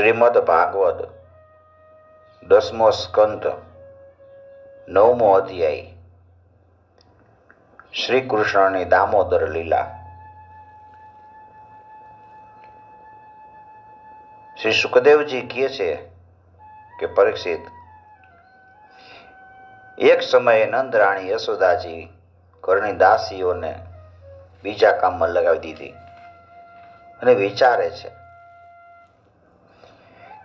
શ્રીમદ ભાગવત 10મો સ્કંદ 9મો અધ્યાય શ્રી કૃષ્ણની દામોદર લીલા. શ્રી સુખદેવજી કહે છે કે પરીક્ષિત, એક સમયે નંદરાણી યશોદાજી ઘરની દાસીઓને બીજા કામમાં લગાવી દીધી અને વિચારે છે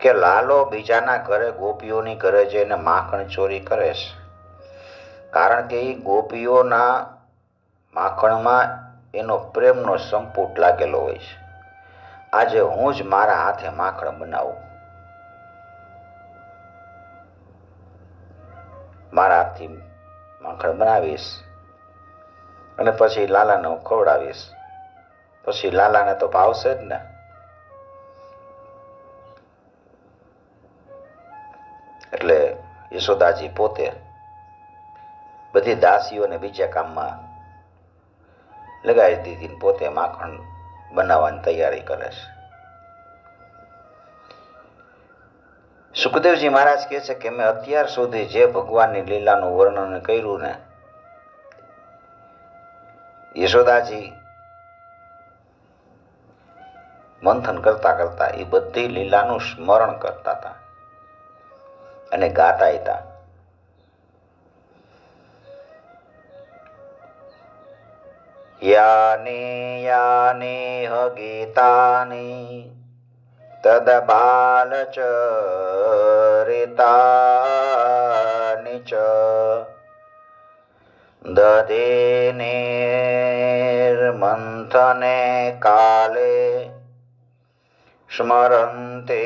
કે લાલો બીજાના ઘરે ગોપીઓની ઘરે જઈને માખણ ચોરી કરે છે, કારણ કે એ ગોપીઓના માખણમાં એનો પ્રેમનો સંપુટ લાગેલો હોય છે. આજે હું જ મારા હાથે માખણ બનાવું, મારા હાથથી માખણ બનાવીશ અને પછી લાલાને હું ખવડાવીશ. પછી લાલાને તો ભાવશે જ ને. એટલે યશોદાજી પોતે બધી દાસીઓને બીજા કામમાં લગાવી દીધી, પોતે માખણ બનાવવાની તૈયારી કરે છે. સુખદેવજી મહારાજ કહે છે કે મેં અત્યાર સુધી જે ભગવાનની લીલાનું વર્ણન કર્યું ને, યશોદાજી મંથન કરતા કરતા એ બધી લીલાનું સ્મરણ કરતા હતા અને ગાતા હતા. યાની યાની હ ગીતાની તદ બાલચરિતાની ચ દધીનિર્મંથને કાલે સ્મરન્તે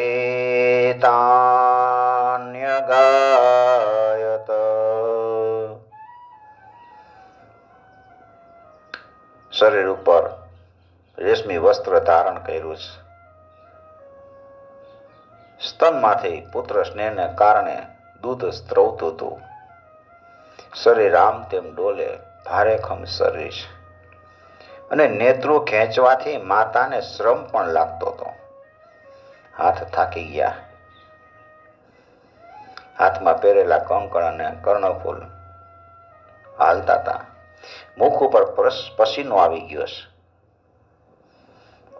તાન્યગાયત. શરીર ઉપર રેશમી વસ્ત્ર ધારણ કર્યું છે. સ્તનમાંથી પુત્ર સ્નેહને કારણે દૂધ સ્ત્રવતું હતું. શરીર આમ તેમ ડોલે, ભારેખમ શરીર છે અને નેત્રો ખેંચવાથી માતાને શ્રમ પણ લાગતો હતો. હાથ થાકી ગયા. હાથમાં પહેરેલા કંકણ અને કર્ણફૂલ હાલતા હતા. મુખ ઉપર પસીનો આવી ગયો છે.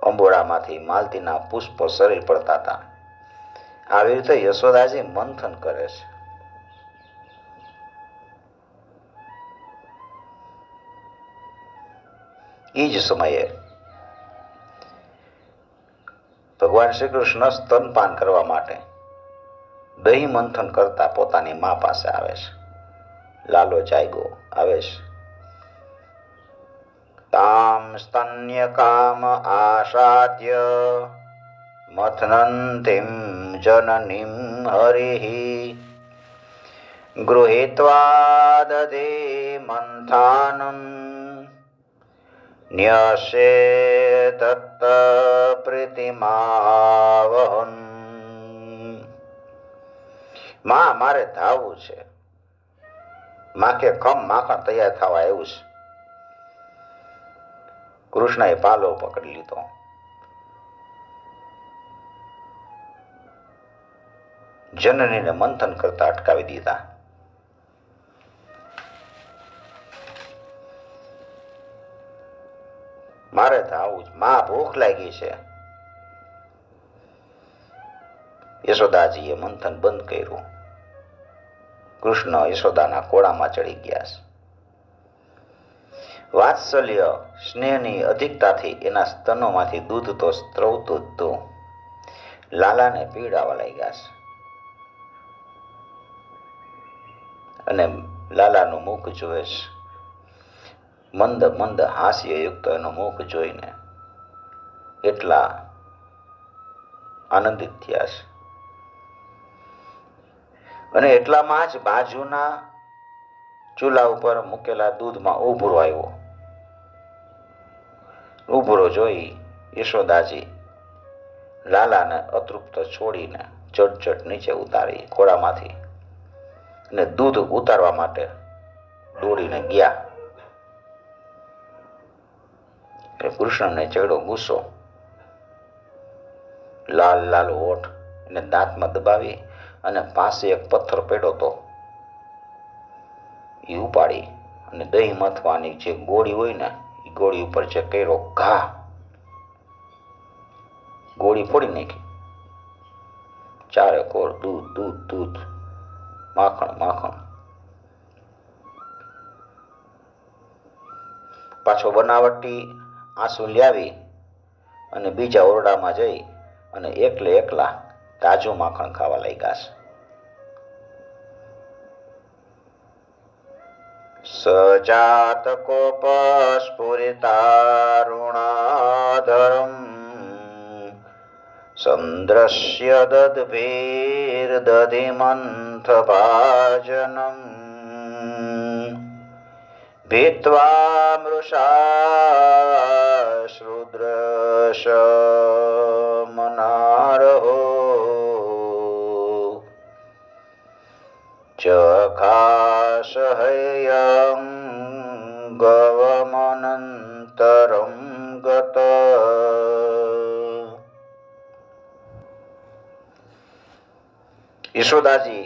અંબોડામાંથી માલતીના પુષ્પો શરીર પડતા હતા. આવી રીતે યશોદાજી મંથન કરે છે. એ જ સમયે ભગવાન શ્રી કૃષ્ણ સ્તનપાન કરવા માટે દહીં મંથન કરતા પોતાની મા પાસે આવે છે. લાલો જાગ્યો આવે છે. તામ સ્તન્ય કામ આશાદ્ય મથનંતિમ જનનીમ હરિ ગૃહીત્વા દધે મંથાનમ ન્યસે દત્ત પ્રીતિમાવહન. માં, મારે ધાવવું છે. માં કે ખમ માખણ તૈયાર થવા આવ્યું છે. કૃષ્ણએ પાલો પકડી લીધો. જનનીને મંથન કરતા અટકાવી દીધા. મારે ધાવવું જ. માં, ભૂખ લાગી છે. યશોદાજીએ મંથન બંધ કર્યું. કૃષ્ણ યશોદાના કોળામાં ચડી ગયા છે. વાત્સલ્ય સ્નેહની અધિકતાથી એના સ્તનોમાંથી દૂધ તો સ્ત્રવતું જ હતું. લાલાને પીડાવા લાગ્યા છે અને લાલાનું મુખ જોવે છે. મંદ મંદ હાસ્યયુક્ત એનું મુખ જોઈને એટલા આનંદિત થયા છે. અને એટલામાં જ બાજુના ચૂલા ઉપર મૂકેલા દૂધમાં ઉભરો આવ્યો. ઉભરો જોઈ યશોદાજી લાલાને અતૃપ્ત છોડીને ચટ નીચે ઉતારી ખોળામાંથી અને દૂધ ઉતારવા માટે દોડીને ગયા. કૃષ્ણને ચડ્યો ગુસ્સો. લાલ લાલ હોઠ, એને દાંતમાં દબાવી અને પાસે એક પથ્થર પડ્યો હતો એ ઉપાડી અને દહીં મથવાની જે ગોળી હોય ને એ ગોળી ઉપર જે કર્યો ઘા, ગોળી ફોડી નાખી. ચારે કોર દૂધ દૂધ દૂધ, માખણ માખણ. પાછો બનાવટી આંસુ લાવી અને બીજા ઓરડામાં જઈ અને એકલા તાજું માખણ ખાવા લાગ્યા છે. સજાત કોપ સ્ફુરિતારુણાધરમ સંદ્રશ્ય દદભીર દધિમંથ ભાજનમ ભીત્વા મૃષા શ્રુદ્રશ મનારહો ચખાશહ્યં ગવમનંતરં ગત. યશોદાજી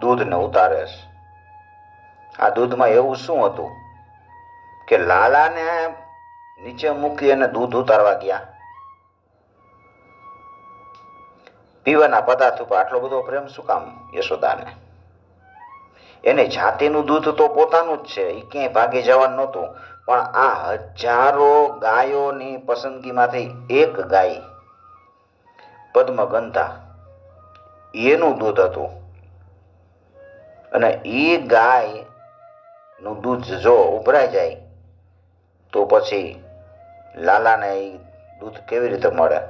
દૂધને ઉતારે છે. આ દૂધમાં એવું શું હતું કે લાલાને નીચે મૂકી અને દૂધ ઉતારવા ગયા. પીવાના પદાર્થ ઉપર આટલો બધો પ્રેમ શું કામ યશોદાને? એને જાતિનું દૂધ તો પોતાનું જ છે, એ ક્યાંય ભાગી જવાનું નહોતું. પણ આ હજારો ગાયોની પસંદગીમાંથી એક ગાય પદ્મગંધા એનું દૂધ હતું. અને એ ગાય નું દૂધ જો ઉભરાઈ જાય તો પછી લાલાને એ દૂધ કેવી રીતે મળે?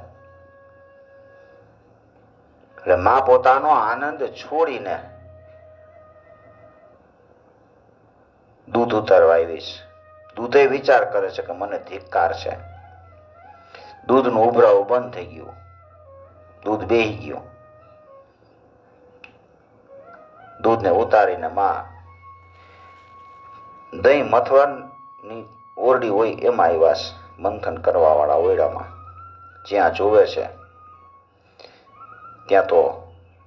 એટલે માં પોતાનો આનંદ છોડીને દૂધ ઉતારવા આવીશ. દૂધે વિચાર કરે છે કે મને ધિક્કાર છે. દૂધનું ઉભરાવું બંધ થઈ ગયું, દૂધ બેહી ગયું. દૂધને ઉતારીને માં દહીં મથવાની ઓરડી હોય એમાં આવ્યા છે, મંથન કરવા વાળા ઓરડામાં. જ્યાં જોવે છે ત્યાં તો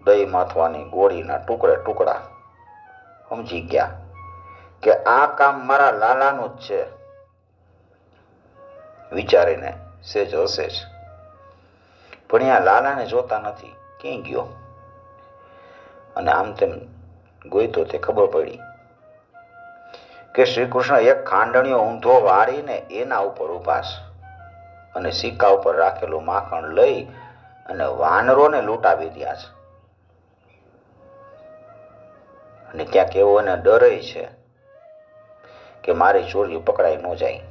દહીં મથવાની ગોળીના ટુકડા. સમજી ગયા કે આ કામ મારા લાલાનું જ છે. વિચારીને સેજ હસે છે. પણ અહીંયા લાલાને જોતા નથી, ક્યાંય ગયો? અને આમ તેમ ગોઈતો તે ખબર પડી કે શ્રી કૃષ્ણ એક ખાંડણીઓ ઊંધો વાળીને એના ઉપર ઉભા છે અને સિક્કા ઉપર રાખેલું માખણ લઈ અને વાનરોને લૂંટાવી રહ્યા છે. અને ક્યાંક એવો એને ડરે છે કે મારી ચોરી પકડાઈ ન જાય.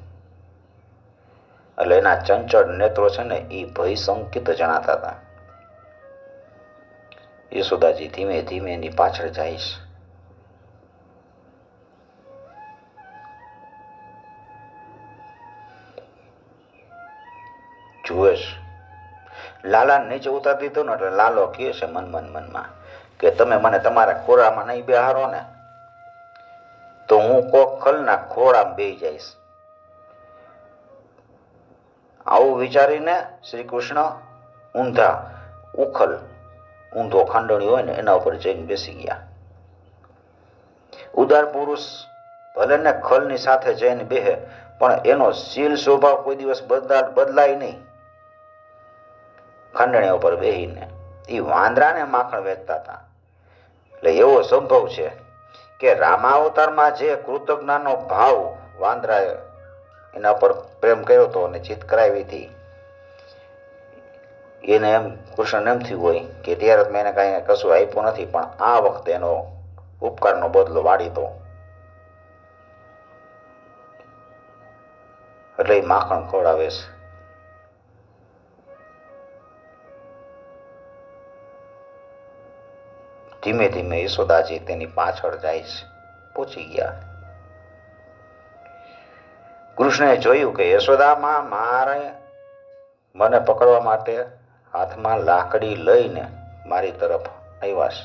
એટલે એના ચંચળ નેત્રો છે ને એ ભય સંકિત જણાતા હતા. યશોદાજી ધીમે ધીમે એની પાછળ જાય છે. જુએ છે લાલા નીચે ઉતારી દીધો ને એટલે લાલો કહે છે મનમાં કે તમે મને તમારા ખોરામાં નહીં બેહારો ને તો હું કોક ખલના ખોરામાં બેહી જઈશ. આવું વિચારીને શ્રી કૃષ્ણ ઊંધો ખાંડણી હોય ને એના ઉપર જઈને બેસી ગયા. ઉદાર પુરુષ ભલે ને ખલની સાથે જઈને બેહે પણ એનો શીલ સ્વભાવ કોઈ દિવસ બદલાય નહીં. ખાંડણી ઉપર બેહીને એ વાંદરાને માખણ વેચતા હતા. એટલે એવો સંભવ છે કે રામાવતારમાં જે કૃતજ્ઞાનો ભાવ વાંદરાએ એના પર પ્રેમ કર્યો હતો અને જીત કરાવી હતી, એને એમ કૃષ્ણ એમ થયું હોય કે ત્યારે મેં એને કાંઈ કશું આપ્યું નથી, પણ આ વખતે એનો ઉપકારનો બદલો વાળી દો. એટલે એ માખણ ખવડાવે છે. ધીમે ધીમે યશોદાજી તેની પાછળ જાય છે. પહોંચી ગયા. કૃષ્ણએ જોયું કે યશોદામાં મને પકડવા માટે હાથમાં લાકડી લઈને મારી તરફ આવ્યા છે.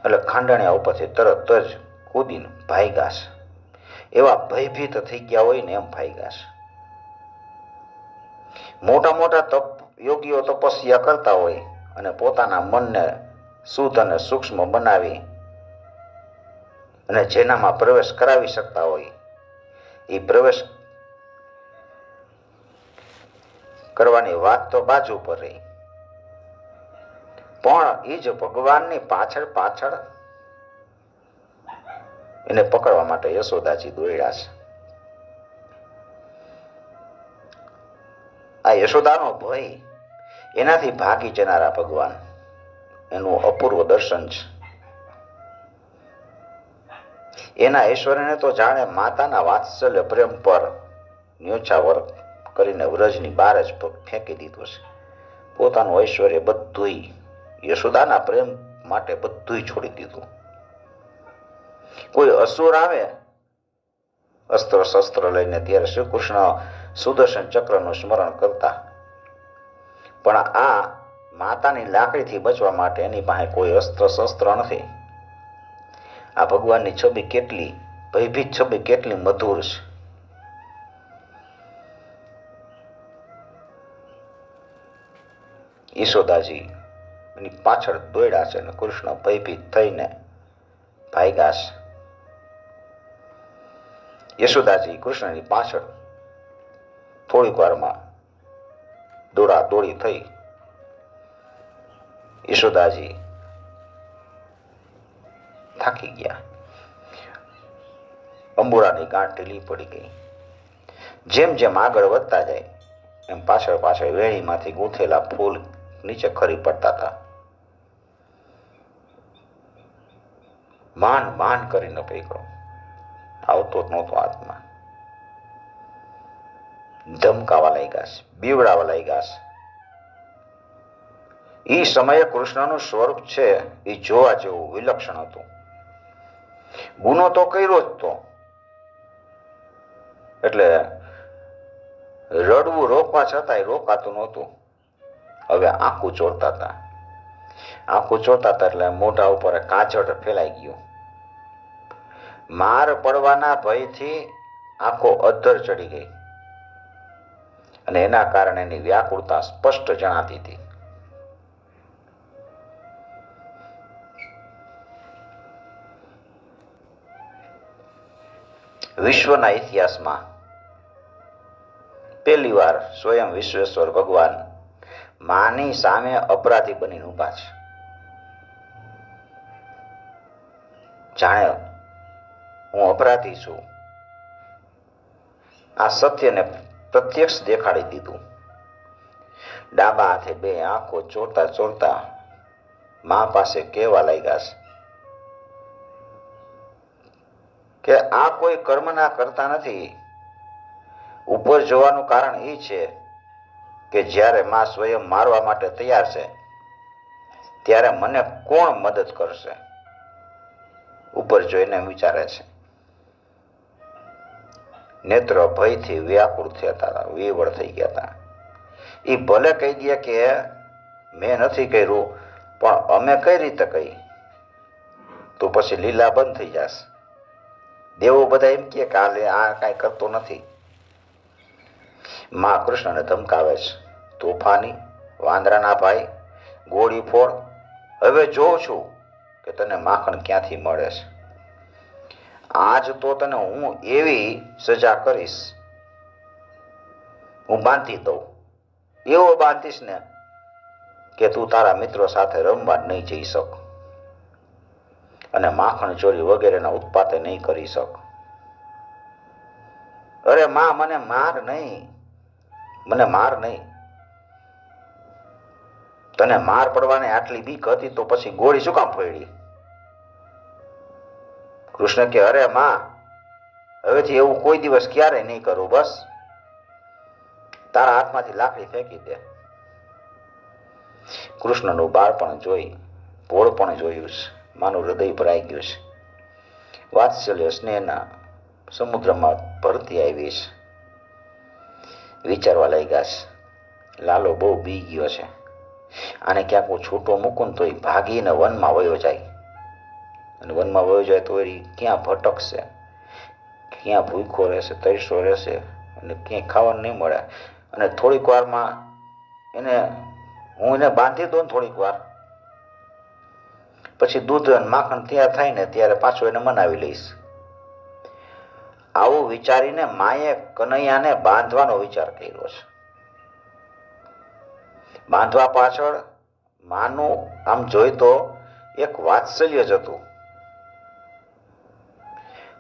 એટલે ખાંડણિયા ઉપરથી તરત જ કૂદીને ભાગ્યા છે. એવા ભયભીત થઈ ગયા હોય ને એમ ભાગ્યા છે. મોટા મોટા યોગીઓ તપસ્યા કરતા હોય અને પોતાના મનને શુદ્ધ અને સૂક્ષ્મ બનાવી અને જેનામાં પ્રવેશ કરાવી શકતા હોય એ પ્રવેશ કરવાની વાત તો બાજુ પર રહી, પણ એ જ ભગવાનની પાછળ પાછળ એને પકડવા માટે યશોદાજી દોડ્યા છે. આ યશોદાનો ભય એનાથી ભાગી જનારા ભગવાન એનું અપૂર્વ દર્શન છે. એના ઐશ્વર્યને તો જાણે માતાના વાત્સલ્ય પ્રેમ પર ન્યોછાવર કરીને વ્રજની બહાર જ ફેંકી દીધું છે. પોતાનું ઐશ્વર્ય બધુંય યશોદાના પ્રેમ માટે બધુંય છોડી દીધું. કોઈ અસુર આવે અસ્ત્ર શસ્ત્ર લઈને ત્યારે શ્રી કૃષ્ણ સુદર્શન ચક્રનું સ્મરણ કરતા, પણ આ માતાની લાકડીથી બચવા માટે એની પાસે કોઈ અસ્ત્ર શસ્ત્ર નથી. આ ભગવાનની છબી કેટલી ભયભીત છબી કેટલી મધુર છે. યશોદાજી એની પાછળ દોડ્યા છે અને કૃષ્ણ ભયભીત થઈને ભાગ્યા છે. યશોદાજી કૃષ્ણની પાછળ થોડીક વારમાં દોડા દોડી થઈ. યશોદાજી થાકી ગયા, અંબુરાની ગાંઠ ઢીલી પડી ગઈ. જેમ જેમ આગળ વધતા જાય એમ પાછળ પાછળ વેણીમાંથી ગૂંથેલા ફૂલ નીચે ખરી પડતા હતા. માન માન કરીને પકડો, આવતો જ નહોતો હાથમાં. ધમકાવા લાગ્યા છે, બીવડાવા લાગ્યા છે. એ સમયે કૃષ્ણનું સ્વરૂપ છે એ જોવા જેવું વિલક્ષણ હતું. ગુનો તો કર્યો જ તો, એટલે રડવું રોકવા છતાંય રોકાતું નહોતું. હવે આંખું ચોરતા હતા, આંખું ચોરતા હતા એટલે મોઢા ઉપર કાજળ ફેલાઈ ગયું. માર પડવાના ભયથી આંખો અધ્ધર ચડી ગઈ અને એના કારણે એની વ્યાકુળતા સ્પષ્ટ જણાતી હતી. વિશ્વના ઇતિહાસમાં પહેલી વાર સ્વયં વિશ્વેશ્વર ભગવાન માની સામે અપરાધી બનીને ઊભા છે. જાણે હું અપરાધી છું આ સત્યને પ્રત્યક્ષ દેખાડી દીધું. ડાબા હાથે બે આંખો ચોરતા ચોરતા મા પાસે કહેવા લાગ્યા છે કે આ કોઈ કર્મના કરતા નથી. ઉપર જોવાનું કારણ એ છે કે જ્યારે મા સ્વયં મારવા માટે તૈયાર છે ત્યારે મને કોણ મદદ કરશે? ઉપર જોઈને વિચારે છે. નેત્ર ભયથી વ્યાકુળ થયા હતા, વિવળ થઈ ગયા હતા. એ ભલે કહી દે કે મેં નથી કર્યું, પણ અમે કઈ રીતે કહી? તો પછી લીલા બંધ થઈ જશે. દેવો બધા એમ કે આ કાંઈ કરતો નથી. માં કૃષ્ણને ધમકાવે છે, તોફાની, વાંદરાના ભાઈ, ગોળી ફોડ. હવે જોઉં છું કે તને માખણ ક્યાંથી મળે છે. આજ તો તને હું એવી સજા કરીશ, હું બાંધી દઉં. એવો બાંધીશ ને કે તું તારા મિત્રો સાથે રમવા નહીં જઈ શક અને માખણ ચોરી વગેરેના ઉત્પાતે નહીં કરી શક. અરે માં, મને માર નહીં, મને માર નહીં. તને માર પડવાની આટલી બીક હતી તો પછી ગોળી શું કામ ફોડી? કૃષ્ણ કે અરે માં, હવેથી એવું કોઈ દિવસ ક્યારેય નહીં કરું. બસ તારા હાથમાંથી લાકડી ફેંકી દે. કૃષ્ણનું બાળપણ જોઈ ભોળપણ જોયું છે. માનું હૃદય ભરાઈ ગયું છે. વાત્સલ્ય સ્નેહના સમુદ્રમાં ભરતી આવી છે. વિચારવા લાગ્યા છે, લાલો બહુ બી ગયો છે. આને ક્યાંક હું છૂટો મૂકું તો એ ભાગીને વનમાં વયો જાય, અને વનમાં વયો જાય તો એ ક્યાં ભટકશે, ક્યાં ભૂખો રહેશે, તરસો રહેશે અને ક્યાંય ખાવાનું નહીં મળે. અને થોડીક વારમાં એને હું એને બાંધી દઉં થોડીક વાર, પછી દૂધ અને માખણ તૈયાર થાય ને ત્યારે પાછો એને મનાવી લઈશ. આવું વિચારીને માએ કનૈયાને બાંધવાનો વિચાર કર્યો છે. બાંધવા પાછળ માનું આમ જોઈ તો એક વાત્સલ્ય જ હતું.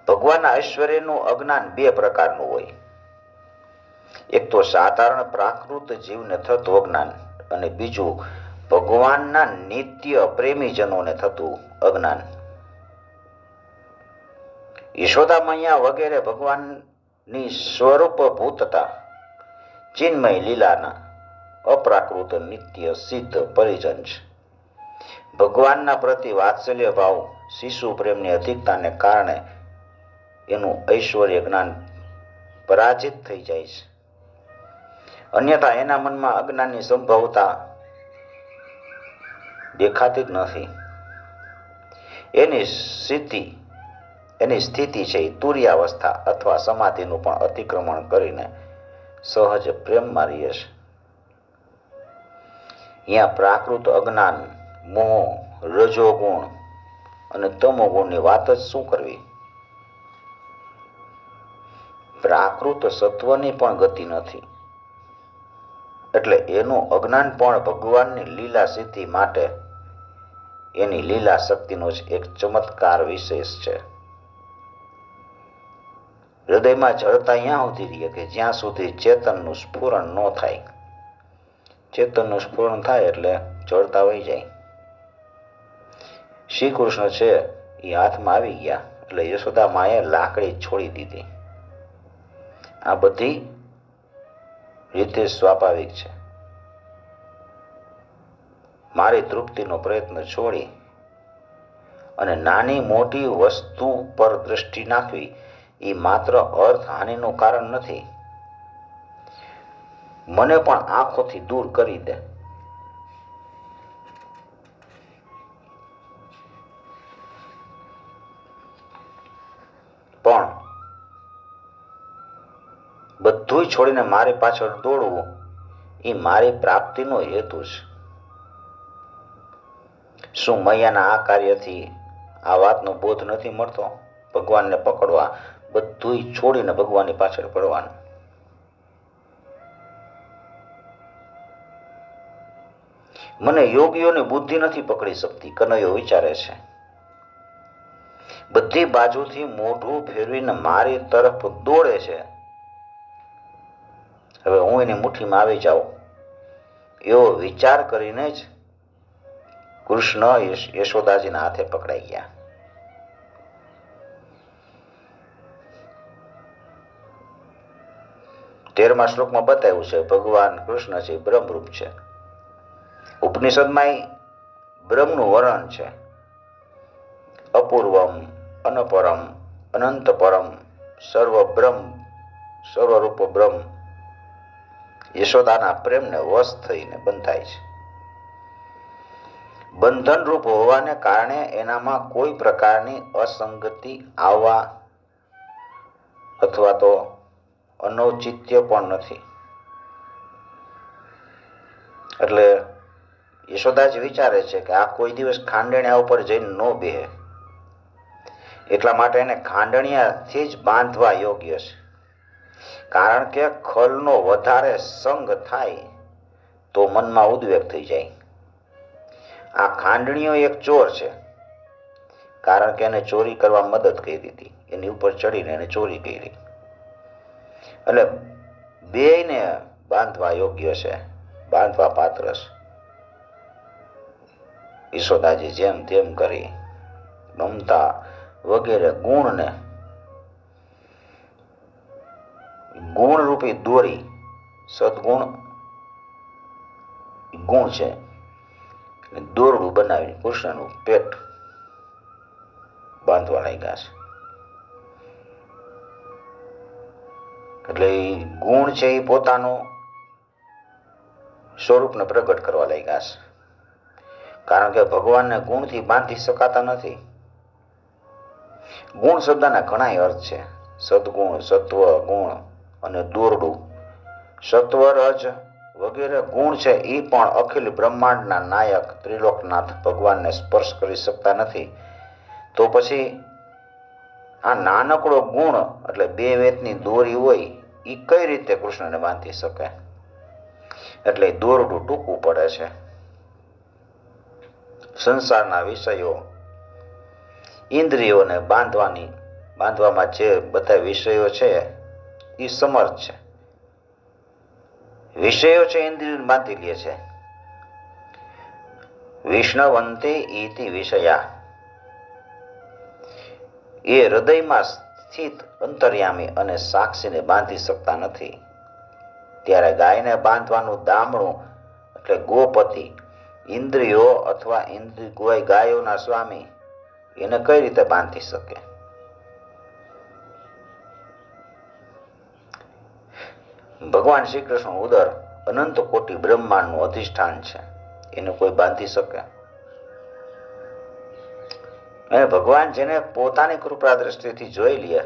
ભગવાનના ઐશ્વર્યનું અજ્ઞાન બે પ્રકારનું હોય. એક તો સાધારણ પ્રાકૃત જીવને થતું અજ્ઞાન, અને બીજું ભગવાનના નિત્ય પ્રેમીજનોને થતું અજ્ઞાન. યશોદા મૈયા વગેરે ભગવાનની સ્વરૂપભૂતતા, ચિન્મય લીલાના અપ્રાકૃત નિત્ય સિદ્ધ પરિજન છે. ભગવાનના પ્રતિ વાત્સલ્ય ભાવ, શિશુ પ્રેમની અધિકતાને કારણે એનું ઐશ્વર્ય જ્ઞાન પરાજિત થઈ જાય છે. અન્યથા એના મનમાં અજ્ઞાનની સંભવતા દેખાતી જ નથી. એની સ્થિતિ છે એ તુર્યાવસ્થા અથવા સમાધિનું પણ અતિક્રમણ કરીને સહજ પ્રેમમાં રહે છે. અહીંયા પ્રાકૃત અજ્ઞાન, મોહ, રજોગુણ અને તમોગુણની વાત જ શું કરવી? પ્રાકૃત સત્વની પણ ગતિ નથી, એટલે એનું અજ્ઞાન પણ ભગવાનની લીલા સિદ્ધિ માટે એની લીલા શક્તિનો જ એક ચમત્કાર વિશેષ છે. હૃદયમાં જળતા અહીંયા સુધી રહે કે જ્યાં સુધી ચેતનનું સ્ફુરણ ન થાય. ચેતનનું સ્ફુરણ થાય એટલે જળતા વહી જાય. શ્રી કૃષ્ણ છે એ હાથમાં આવી ગયા એટલે યશોદા માએ લાકડી છોડી દીધી. આ બધી રીતે સ્વાભાવિક છે. મારી તૃપ્તિનો પ્રયત્ન છોડી અને નાની મોટી વસ્તુ પર દ્રષ્ટિ નાખવી એ માત્ર અર્થ હાનિનું કારણ નથી. મને પણ આંખોથી દૂર કરી દે. પણ બધું છોડીને મારી પાછળ દોડવું એ મારી પ્રાપ્તિનો હેતુ છે. શું મૈયાના આ કાર્યથી આ વાતનો બોધ નથી મળતો? ભગવાનને પકડવા બધું છોડીને ભગવાનની પાછળ પડવાનું. મને યોગીઓની બુદ્ધિ નથી પકડી શકતી, કનૈયો વિચારે છે. બધી બાજુથી મોઢું ફેરવીને મારી તરફ દોડે છે. હવે હું એની મુઠ્ઠીમાં આવી જાઉં એવો વિચાર કરીને જ કૃષ્ણ યશોદાજીના હાથે પકડાઈ ગયા. તેરમા શ્લોકમાં બતાવ્યું છે ભગવાન કૃષ્ણ છે બ્રહ્મરૂપ છે. ઉપનિષદમાં બ્રહ્મનું વર્ણન છે. અપૂર્વમ, અનપરમ, અનંત પરમ, સર્વ બ્રહ્મ, સર્વરૂપ બ્રહ્મ યશોદાના પ્રેમને વશ થઈને બંધાય છે. બંધનરૂપ હોવાને કારણે એનામાં કોઈ પ્રકારની અસંગતિ આવવા અથવા તો અનૌચિત્ય પણ નથી. એટલે યશોદાજી વિચારે છે કે આ કોઈ દિવસ ખાંડણિયા ઉપર જઈને ન બેહે, એટલા માટે એને ખાંડણિયાથી જ બાંધવા યોગ્ય છે. કારણ કે ખલનો વધારે સંગ થાય તો મનમાં ઉદ્વેગ થઈ જાય. આ ખાંડણીઓ એક ચોર છે, કારણ કે એને ચોરી કરવા મદદ કરી હતી. એની ઉપર ચડીને એને ચોરી કરી. એટલે બેયને બાંધવા યોગ્ય છે, બાંધવા પાત્ર છે. યશોદાજી જેમ તેમ કરી મમતા વગેરે ગુણને ગુણરૂપી દોરી, સદગુણ ગુણ છે, દોરડું બનાવી કૃષ્ણનું પેટ બાંધવા લાગ્યા છે. એટલે એ ગુણ છે એ પોતાનું સ્વરૂપને પ્રગટ કરવા લાગ્યા છે. કારણ કે ભગવાનને ગુણથી બાંધી શકાતા નથી. ગુણ શબ્દના ઘણા અર્થ છે. સદગુણ, સત્વ ગુણ અને દોરડું. સત્વ રજ વગેરે ગુણ છે એ પણ અખિલ બ્રહ્માંડના નાયક ત્રિલોકનાથ ભગવાનને સ્પર્શ કરી શકતા નથી, તો પછી આ નાનકડો ગુણ એટલે 2 વેતની દોરી હોય એ કઈ રીતે કૃષ્ણને બાંધી શકે? એટલે દોરડું ટૂંકું પડે છે. સંસારના વિષયો ઇન્દ્રિયોને બાંધવામાં જે બધા વિષયો છે એ સમર્થ છે. વિષયો છે ઇન્દ્રિયોને બાંધી લે છે. વિષ્ણવંતે ઇતિ વિષયા, એ હૃદયમાં સ્થિત અંતર્યામી અને સાક્ષીને બાંધી શકતા નથી. ત્યારે ગાયને બાંધવાનું દામણું એટલે ગોપતિ, ઇન્દ્રિયો અથવા ગાયોના સ્વામી એને કઈ રીતે બાંધી શકે? ભગવાન શ્રી કૃષ્ણ ઉદર અનંત કોટી બ્રહ્માંડનું અધિષ્ઠાન છે, એને કોઈ બાંધી શકે? અને ભગવાન જેને પોતાની કૃપા દ્રષ્ટિથી જોઈ લે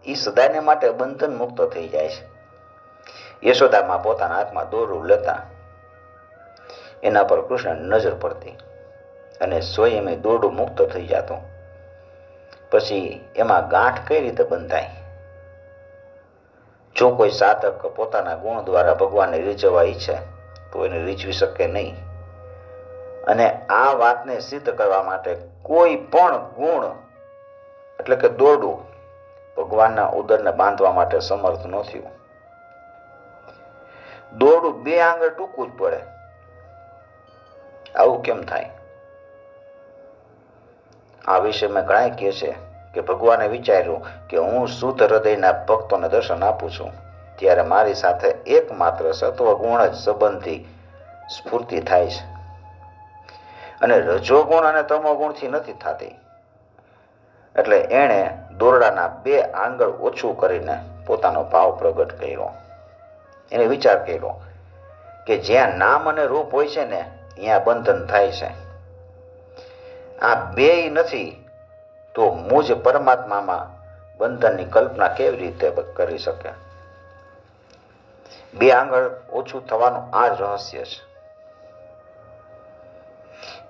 એ સદાયને માટે બંધન મુક્ત થઈ જાય છે. યશોદામાં પોતાના હાથમાં દોરડું લેતા એના પર કૃષ્ણ નજર પડતી અને સ્વયં દોરડું મુક્ત થઈ જતું. પછી એમાં ગાંઠ કઈ રીતે બંધાય? જો કોઈ સાધક પોતાના ગુણ દ્વારા ભગવાનને રીઝવવા ઈચ્છે તો એને રીઝવી શકે નહીં. અને આ વાતને સિદ્ધ કરવા માટે કોઈ પણ ગુણ એટલે કે દોરડું ભગવાનના ઉદરને બાંધવા માટે સમર્થ ન થયું. દોરડું 2 આંગળ ટૂંકું જ પડે. આવું કેમ થાય? આ વિશે મેં ઘણા કહે છે કે ભગવાને વિચાર્યું કે હું શુદ્ધ હૃદયના ભક્તોને દર્શન આપું છું, ત્યારે મારી સાથે એકમાત્ર સત્વગુણ જ સંબંધી સ્ફૂર્તિ થાય છે, અને રજોગુણ અને તમોગુણથી નથી થતી. એટલે એણે દોરડાના 2 આંગળ ઓછું કરીને પોતાનો ભાવ પ્રગટ કર્યો. એને વિચાર કર્યો કે જ્યાં નામ અને રૂપ હોય છે ને ત્યાં બંધન થાય છે. આ 2 નથી તો મુજ પરમાત્મામાં બંધનની કલ્પના કેવી રીતે કરી શકે? 2 આંગળ ઓછું થવાનું આ જ રહસ્ય છે.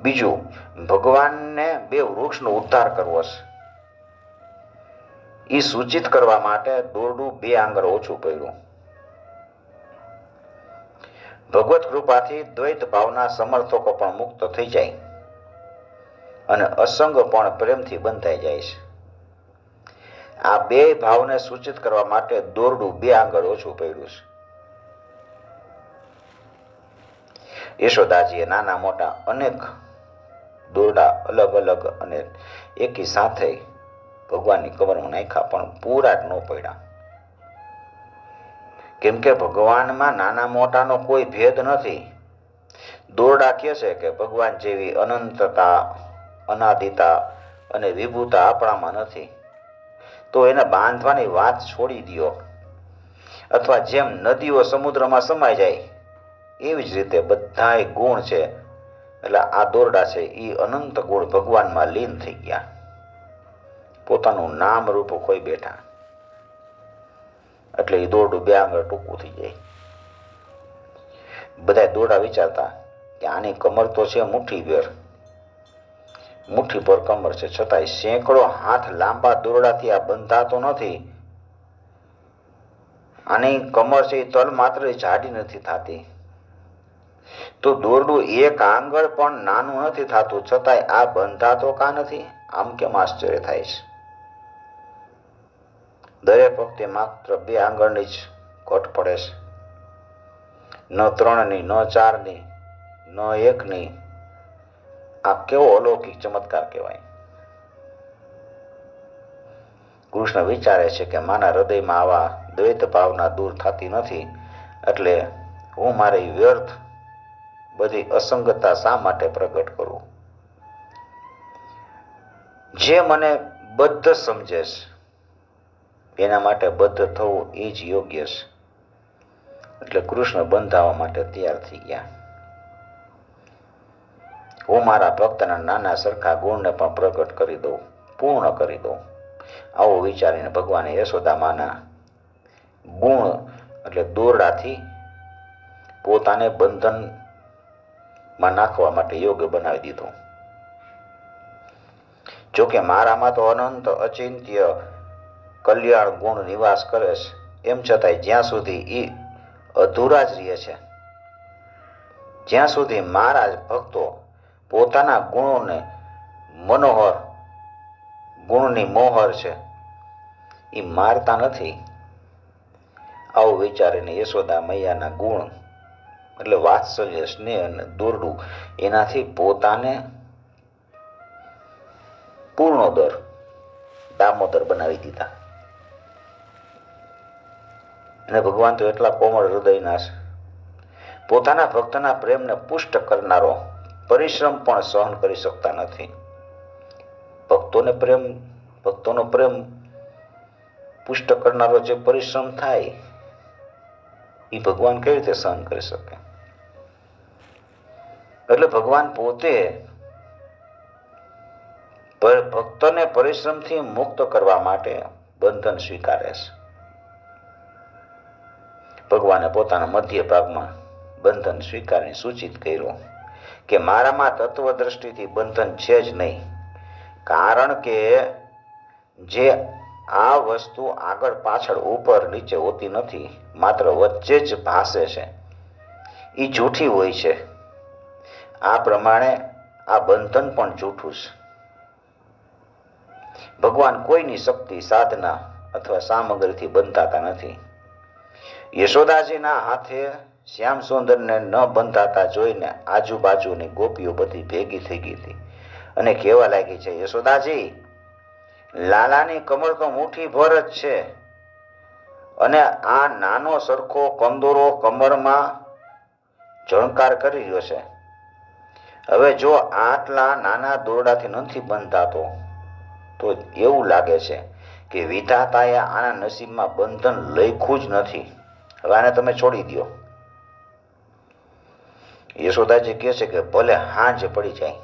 બીજું, ભગવાનને 2 વૃક્ષનો ઉદ્ધાર કરવો છે. એ સૂચિત કરવા માટે દોરડું 2 આંગળ ઓછું પડ્યું. ભગવત કૃપાથી દ્વૈત ભાવના સમર્થકો પણ મુક્ત થઈ જાય અને અસંગ પણ પ્રેમથી બંધાઈ જાય છે. આ 2 ભાવને સૂચિત કરવા માટે દોરડું 2 આંગળ ઓછું પડ્યું છે. યશોદાજીએ નાના મોટા અનેક દોરડા અલગ અલગ અને એકી સાથે ભગવાનની કબરમાં નાખ્યા, પણ પૂરા જ ન પડ્યા. કેમ કે ભગવાનમાં નાના મોટાનો કોઈ ભેદ નથી. દોરડા કહે છે કે ભગવાન જેવી અનંતતા, અનાદિતા અને વિભુતા આપણામાં નથી, તો એને બાંધવાની વાત છોડી દો. અથવા જેમ નદીઓ સમુદ્રમાં સમાઈ જાય એવી જ રીતે બધાય ગુણ છે, એટલે આ દોરડા છે એ અનંત ગુણ ભગવાનમાં લીન થઈ ગયા. પોતાનું નામ રૂપ કોઈ બેઠા, એટલે એ દોરડું 2 આંગળ ટૂંકું થઈ જાય. બધા દોરડા વિચારતા કે આની કમર તો છે મુઠ્ઠીભેર, મુઠ્ઠી પર કમર છે, છતાંય સેંકડો હાથ લાંબા દોરડાથી આ બંધાતો નથી. આની કમર છે એ તલ માત્ર જાડી નથી થતી, તો દોરડું 1 આંગળ પણ નાનું નથી થતું, છતાંય આ બંધાતો કા નથી? આમ કેમ આશ્ચર્ય થાય છે? દરેક વખતે માત્ર 2 આંગળની જ ઘટ પડે છે, ન 3ની, ન 4ની, ન 1ની. આ કેવો અલૌકિક ચમત્કાર કહેવાય! કૃષ્ણ વિચારે છે કે મારા હૃદયમાં આવા દ્વૈત ભાવના દૂર થતી નથી, એટલે હું મારી વ્યર્થ બધી અસંગતતા શા માટે પ્રગટ કરું? જે મને બદ્ધ સમજે છે એના માટે બદ્ધ થવું એ જ યોગ્ય છે. એટલે કૃષ્ણ બંધાવવા માટે તૈયાર થઈ ગયા. હું મારા ભક્તના નાના સરખા ગુણને પણ પ્રગટ કરી દઉં, પૂર્ણ કરી દઉં. આવું વિચારીને ભગવાને યશોદામાના ગુણ એટલે દોરડાથી પોતાને બંધનમાં નાખવા માટે યોગ્ય બનાવી દીધો. જોકે મારામાં તો અનંત અચિંત્ય કલ્યાણ ગુણ નિવાસ કરે છે, એમ છતાંય જ્યાં સુધી એ અધૂરા જ રહે છે, જ્યાં સુધી મારા જ ભક્તો પોતાના ગુણોને મનોહર ગુણની મોહર છે એ મારતા નથી, આવું વિચારીને યશોદા મૈયાના ગુણ એટલે વાત્સલ્ય, સ્નેહ અને દોરડું એનાથી પોતાને પૂર્ણોદર દામોદર બનાવી દીધા. અને ભગવાન તો એટલા કોમળ હૃદયના છે, પોતાના ભક્તના પ્રેમને પુષ્ટ કરનારો પરિશ્રમ પણ સહન કરી શકતા નથી. ભક્તોનો પ્રેમ પુષ્ટ કરનારો જે પરિશ્રમ થાય એ ભગવાન કેવી રીતે સહન કરી શકે? એટલે ભગવાન પોતે ભક્તને પરિશ્રમથી મુક્ત કરવા માટે બંધન સ્વીકારે છે. ભગવાને પોતાના મધ્ય ભાગમાં બંધન સ્વીકારીને સૂચિત કર્યું કે મારામાં તત્વ દ્રષ્ટિથી બંધન છે જ નહીં, કારણ કે જે આ વસ્તુ આગળ પાછળ ઉપર નીચે હોતી નથી, માત્ર વચ્ચે જ ભાસે છે, એ જૂઠી હોય છે. આ પ્રમાણે આ બંધન પણ જૂઠું છે. ભગવાન કોઈની શક્તિ, સાધના અથવા સામગ્રીથી બંધાતા નથી. યશોદાજીના હાથે શ્યામ સુંદરને ન બંધાતા જોઈને આજુબાજુની ગોપીઓ બધી ભેગી થઈ ગઈ હતી અને કહેવા લાગી છે, યશોદાજી, લાલાની કમર તો મુઠ્ઠી ભર જ છે અને આ નાનો સરખો કંદોરો કમરમાં જણકાર કરી રહ્યો છે. હવે જો આટલા નાના દોરડાથી નથી બંધાતો તો એવું લાગે છે કે વિધાતાએ આના નસીબમાં બંધન લખ્યું જ નથી. હવે આને તમે છોડી દો. યશોદાજી કહે છે કે ભલે હાંજ પડી જાય,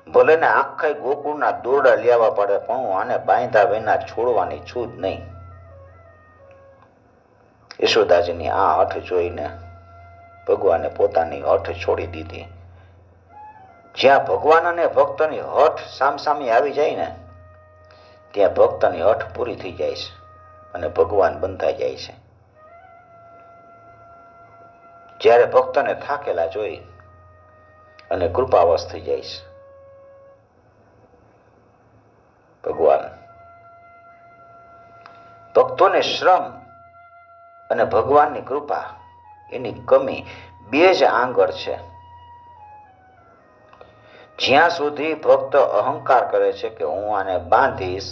ભલે ને આખા ગોકુળના દોરડા લેવા પડે, પણ હું આને બાંધ્યા વિના છોડવાની છું જ નહીં. યશોદાજીની આ હઠ જોઈને ભગવાને પોતાની હઠ છોડી દીધી. જ્યાં ભગવાન અને ભક્તની હઠ સામસામી આવી જાય ને, ત્યાં ભક્તની હઠ પૂરી થઈ જાય છે અને ભગવાન બંધાઈ જાય છે. જ્યારે ભક્તને થાકેલા જોઈ અને કૃપાવશ થઈ જાય છે, ભગવાન ભક્તોને શ્રમ અને ભગવાનની કૃપા એની કમી બે જ આંગળ છે. જ્યાં સુધી ભક્ત અહંકાર કરે છે કે હું આને બાંધીશ,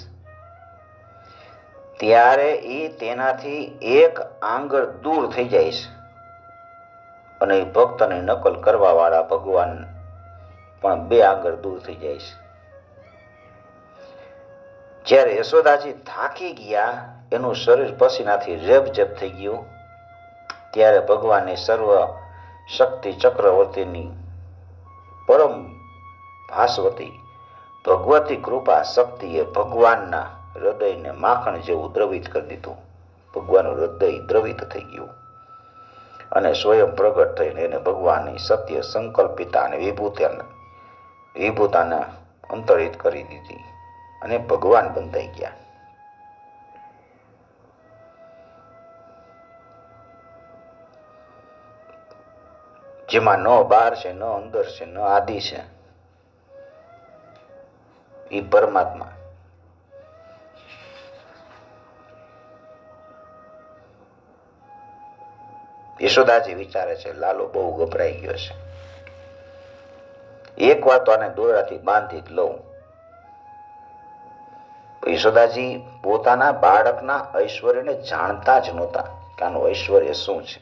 ત્યારે એ તેનાથી એક આંગળ દૂર થઈ જાય છે અને એ ભક્તની નકલ કરવા વાળા ભગવાન પણ બે આંગળ દૂર થઈ જાય છે. જ્યારે યશોદાજી થાકી ગયા, એનું શરીર પસીનાથી રેબઝેબ થઈ ગયું, ત્યારે ભગવાનની સર્વ શક્તિ ચક્રવર્તીની પરમ ભાસ્વતી ભગવતી કૃપા શક્તિએ ભગવાનના હૃદયને માખણ જેવું દ્રવિત કરી દીધું. ભગવાનનું હૃદય દ્રવિત થઈ ગયું અને સ્વયં પ્રગટ થઈને એને ભગવાનની સત્ય સંકલ્પિતા અને વિભૂતાને અંતરિત કરી દીધી અને ભગવાન બંધાઈ ગયા. જેમાં ન બહાર છે, ન અંદર છે, ન આદિ છે, એ પરમાત્મા. યશોદાજી વિચારે છે લાલો બહુ ગભરાઈ ગયો છે, એક વાર તો આને દોરડાથી બાંધી જ લઉં. યશોદાજી પોતાના બાળકના ઐશ્વર્યને જાણતા જ નહોતા કે આનું ઐશ્વર્ય શું છે,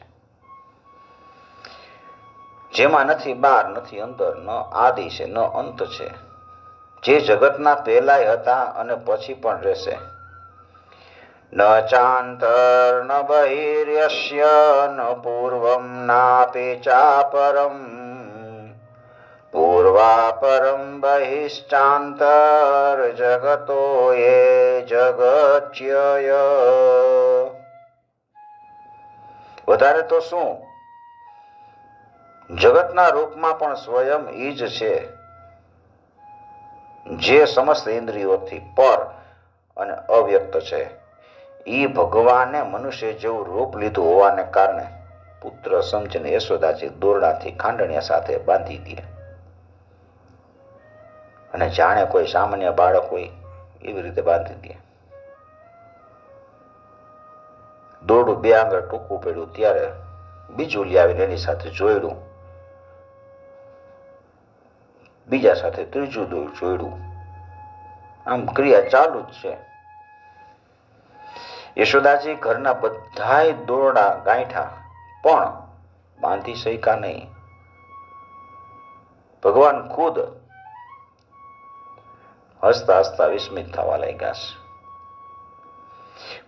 જેમાં નથી બહાર, નથી અંદર, ન આદિ છે, ન અંત છે, જે જગતના પહેલાય હતા અને પછી પણ રહેશે. ન ચાંતર ન બહિર્યસ્ય ન પૂર્વમ નાપી ચાપરમ પૂર્વાપરમ બહિશ્ચાંતર જગતો એ જગચ્યય. વધારે તો શું, જગતના રૂપમાં પણ સ્વયં ઈ જ છે, જે સમસ્ત ઇન્દ્રિયોથી પર અને અવ્યક્ત છે. ઈ ભગવાને મનુષ્ય જેવું રૂપ લીધું હોવાને કારણે પુત્ર સમજીને યશોદાજી દોરડાથી ખાંડણિયા સાથે બાંધી દે અને જાણે કોઈ સામાન્ય બાળક હોય એવી રીતે બાંધી દે. દોરડું 2 આંગળ ટૂંકું પડ્યું ત્યારે બીજું લઈ આવીને એની સાથે જોડ્યું, બીજા સાથે ત્રીજું જોડ્યું. આમ ક્રિયા ચાલુ જ છે. યશોદાજી ઘરના બધાય દોરડા ગાંઠા પણ બાંધી શક્યા નહીં. ભગવાન ખુદ હસતા હસતા વિસ્મિત થવા લાગ્યા છે.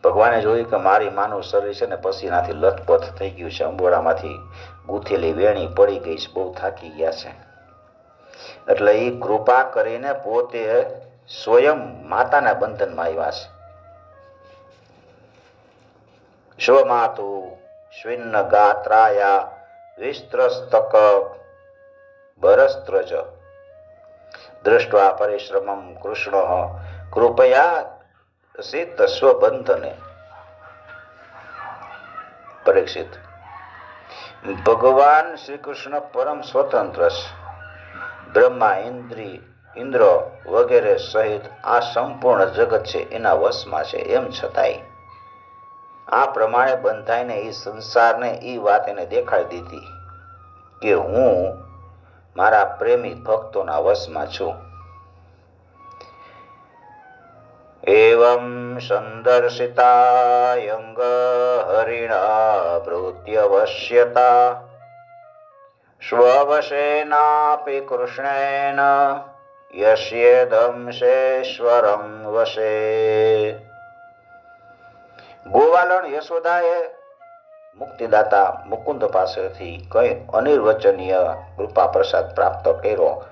ભગવાને જોયું કે મારી માનું શરીર છે ને પસીનાથી લથપથ થઈ ગયું છે, અંબોડામાંથી ગૂંથેલી વેણી પડી ગઈ છે, બહુ થાકી ગયા છે. એટલે એ કૃપા કરીને પોતે સ્વયં માતાના બંધનમાં આવ્યા છે. સ્વમાતુ સ્વિન્ન ગાત્રાયા વિસ્ત્રસ્તક ભરસ્ત્રજ દૃષ્ટ્વા પરિશ્રમમ કૃષ્ણ કૃપયા સિત સ્વબંધને. પરીક્ષિત, ભગવાન શ્રી કૃષ્ણ પરમ સ્વતંત્ર છે. બ્રહ્મા, ઇન્દ્ર વગેરે સહિત આ સંપૂર્ણ જગત છે એના વશમાં છે. એમ છતાંય આ પ્રમાણે બંધાઈને એ સંસારને એ વાત એને દેખાડી દીધી કે હું મારા પ્રેમી ભક્તોના વશમાં છું. એવં સંદર્શિતાયંગ હરિણા ભૃત્યવશ્યતા સ્વવશેનાપી કૃષ્ણેન યસ્યેદંશેશ્વરં વશે. ગોવાલણ યશોદાએ મુક્તિદાતા મુકુંદ પાસેથી કઈ અનિર્વચનીય કૃપા પ્રસાદ પ્રાપ્ત કર્યો.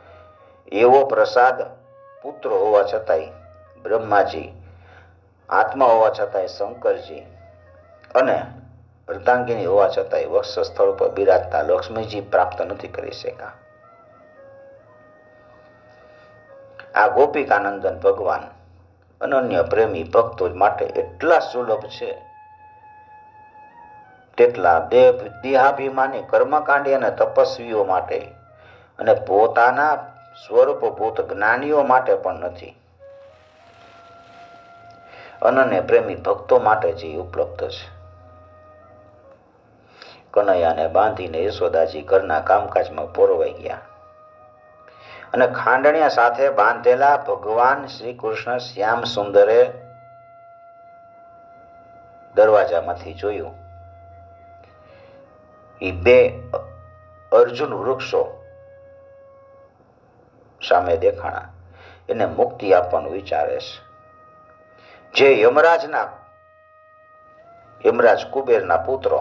એવો પ્રસાદ પુત્ર હોવા છતાંય બ્રહ્માજી, આત્મા હોવા છતાંય શંકરજી અને વૃદ્ધાંગિની હોવા છતાંય વક્ષ સ્થળ પર બિરાજતા લક્ષ્મીજી પ્રાપ્ત નથી કરી શક્યા. આ ગોપિકાનંદન ભગવાન અનન્ય પ્રેમી ભક્તો માટે એટલા સુલભ છે, તેટલા દેહાભિમાની કર્મકાંડી અને તપસ્વીઓ માટે અને પોતાના સ્વરૂપભૂત જ્ઞાનીઓ માટે પણ નથી. અનન્ય પ્રેમી ભક્તો માટે જ ઉપલબ્ધ છે. કનૈયાને બાંધીને યશોદાજી ઘરના કામકાજમાં પોરવાઈ ગયા અને ખાંડણિયા સાથે બાંધેલા ભગવાન શ્રી કૃષ્ણ શ્યામ સુંદરે દરવાજામાંથી જોયું. એ 2 અર્જુન વૃક્ષો સામે દેખાણા. એને મુક્તિ આપવાનું વિચારે છે. જે યમરાજ કુબેરના પુત્રો,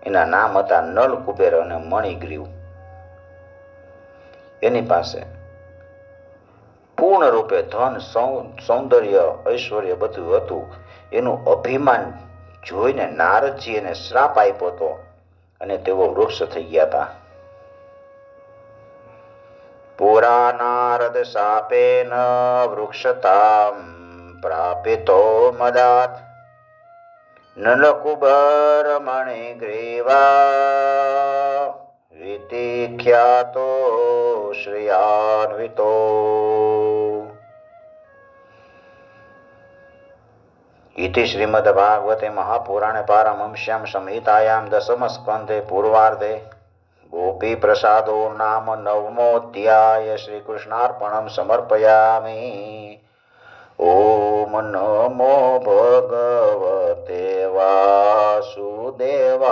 એના નામ હતા નળ કુબેર અને મણિગ્રીવ. એની પાસે પૂર્ણ રૂપે ધન, સૌંદર્ય, ઐશ્વર્ય બધું હતું. એનું અભિમાન જોઈને નારદજી એને શ્રાપ આપ્યો હતો અને તેઓ વૃક્ષ થઈ ગયા હતા. પુરા નારદ શાપેન વૃક્ષતામ પ્રાપિતો મદાત નલકુબર મણિગ્રીવા વિતિખ્યાતો શ્રેયાન્વિતો. इति श्रीमद्भागवते महापुराणे पारमहंस्यां संहितायां दशमस्कन्धे पूर्वार्धे गोपी प्रसादो नाम 9मोऽध्याय श्रीकृष्णार्पणं समर्पयामि. ओम नमो भगवते वासुदेवाय.